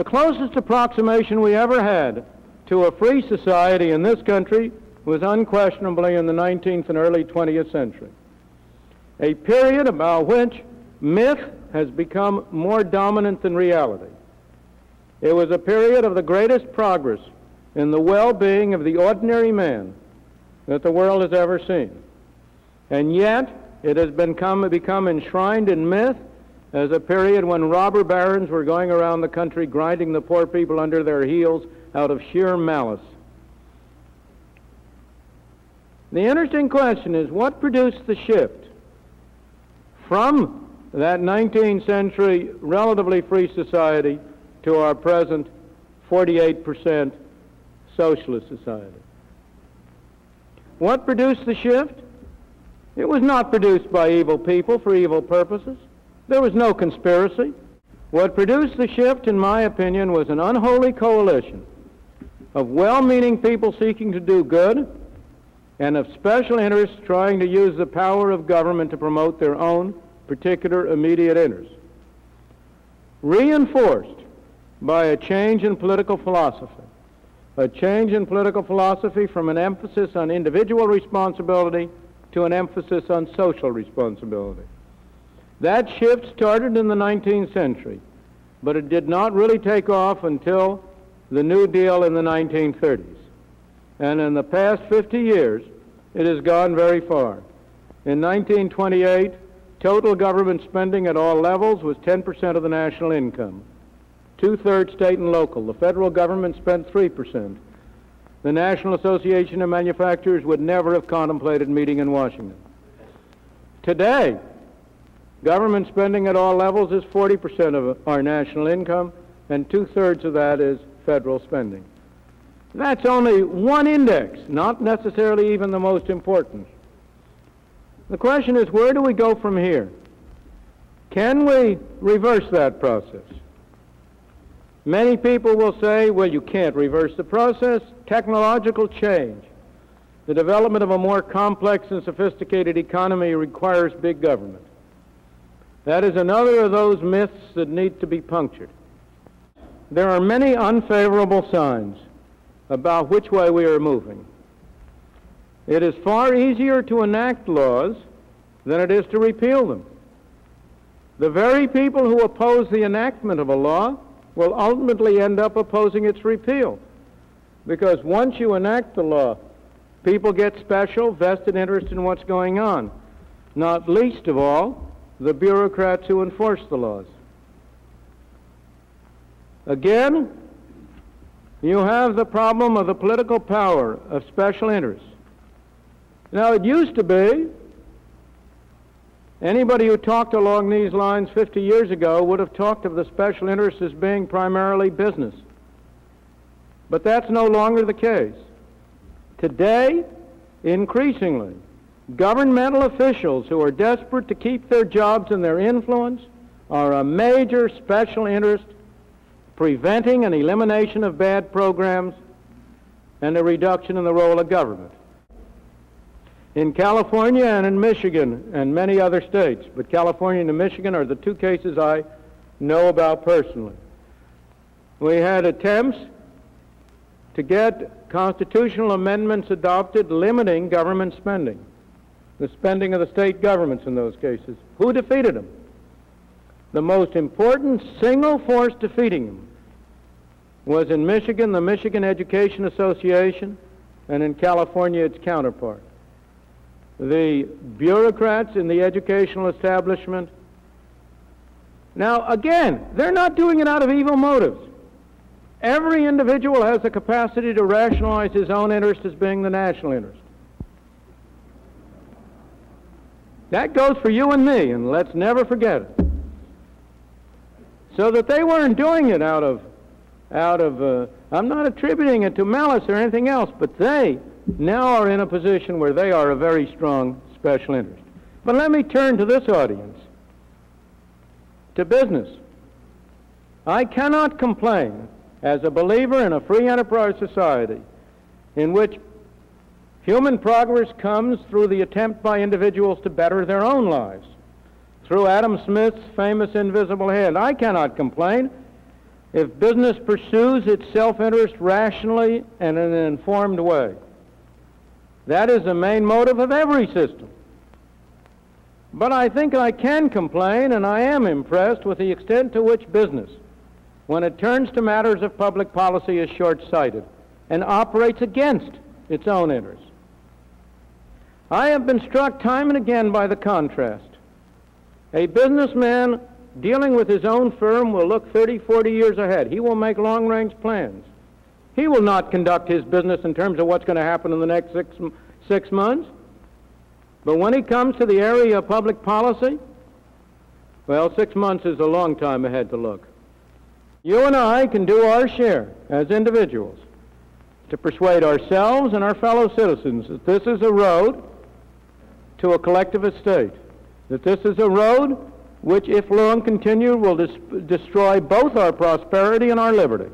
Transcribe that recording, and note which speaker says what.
Speaker 1: The closest approximation we ever had to a free society in this country was unquestionably in the 19th and early 20th century, a period about which myth has become more dominant than reality. It was a period of the greatest progress in the well-being of the ordinary man that the world has ever seen. And yet, it has become enshrined in myth as a period when robber barons were going around the country grinding the poor people under their heels out of sheer malice. The interesting question is, what produced the shift from that 19th century relatively free society to our present 48% socialist society? What produced the shift? It was not produced by evil people for evil purposes. There was no conspiracy. What produced the shift, in my opinion, was an unholy coalition of well-meaning people seeking to do good and of special interests trying to use the power of government to promote their own particular immediate interests, reinforced by a change in political philosophy, from an emphasis on individual responsibility to an emphasis on social responsibility. That shift started in the 19th century, but it did not really take off until the New Deal in the 1930s. And in the past 50 years, it has gone very far. In 1928, total government spending at all levels was 10% of the national income, 2/3 state and local. The federal government spent 3%. The National Association of Manufacturers would never have contemplated meeting in Washington. Today, government spending at all levels is 40% of our national income, and 2/3 of that is federal spending. That's only one index, not necessarily even the most important. The question is, where do we go from here? Can we reverse that process? Many people will say, well, you can't reverse the process. Technological change, the development of a more complex and sophisticated economy requires big government. That is another of those myths that need to be punctured. There are many unfavorable signs about which way we are moving. It is far easier to enact laws than it is to repeal them. The very people who oppose the enactment of a law will ultimately end up opposing its repeal, because once you enact the law, people get special vested interest in what's going on, not least of all the bureaucrats who enforce the laws. Again, you have the problem of the political power of special interests. Now, it used to be anybody who talked along these lines 50 years ago would have talked of the special interests as being primarily business. But that's no longer the case. Today, increasingly, governmental officials who are desperate to keep their jobs and their influence are a major special interest preventing an elimination of bad programs and a reduction in the role of government. In California and in Michigan and many other states, but California and Michigan are the two cases I know about personally, we had attempts to get constitutional amendments adopted limiting government spending, the spending of the state governments in those cases. Who defeated them? The most important single force defeating them was in Michigan, the Michigan Education Association, and in California, its counterpart. The bureaucrats in the educational establishment. Now, again, they're not doing it out of evil motives. Every individual has the capacity to rationalize his own interest as being the national interest. That goes for you and me, and let's never forget it. So that they weren't doing it out of I'm not attributing it to malice or anything else, but they now are in a position where they are a very strong special interest. But let me turn to this audience, to business. I cannot complain as a believer in a free enterprise society in which human progress comes through the attempt by individuals to better their own lives, through Adam Smith's famous invisible hand. I cannot complain if business pursues its self-interest rationally and in an informed way. That is the main motive of every system. But I think I can complain, and I am impressed with the extent to which business, when it turns to matters of public policy, is short-sighted and operates against its own interests. I have been struck time and again by the contrast. A businessman dealing with his own firm will look 30, 40 years ahead. He will make long-range plans. He will not conduct his business in terms of what's going to happen in the next six months. But when he comes to the area of public policy, well, 6 months is a long time ahead to look. You and I can do our share as individuals to persuade ourselves and our fellow citizens that this is a road to a collectivist state, that this is a road which, if long continued, will destroy both our prosperity and our liberty.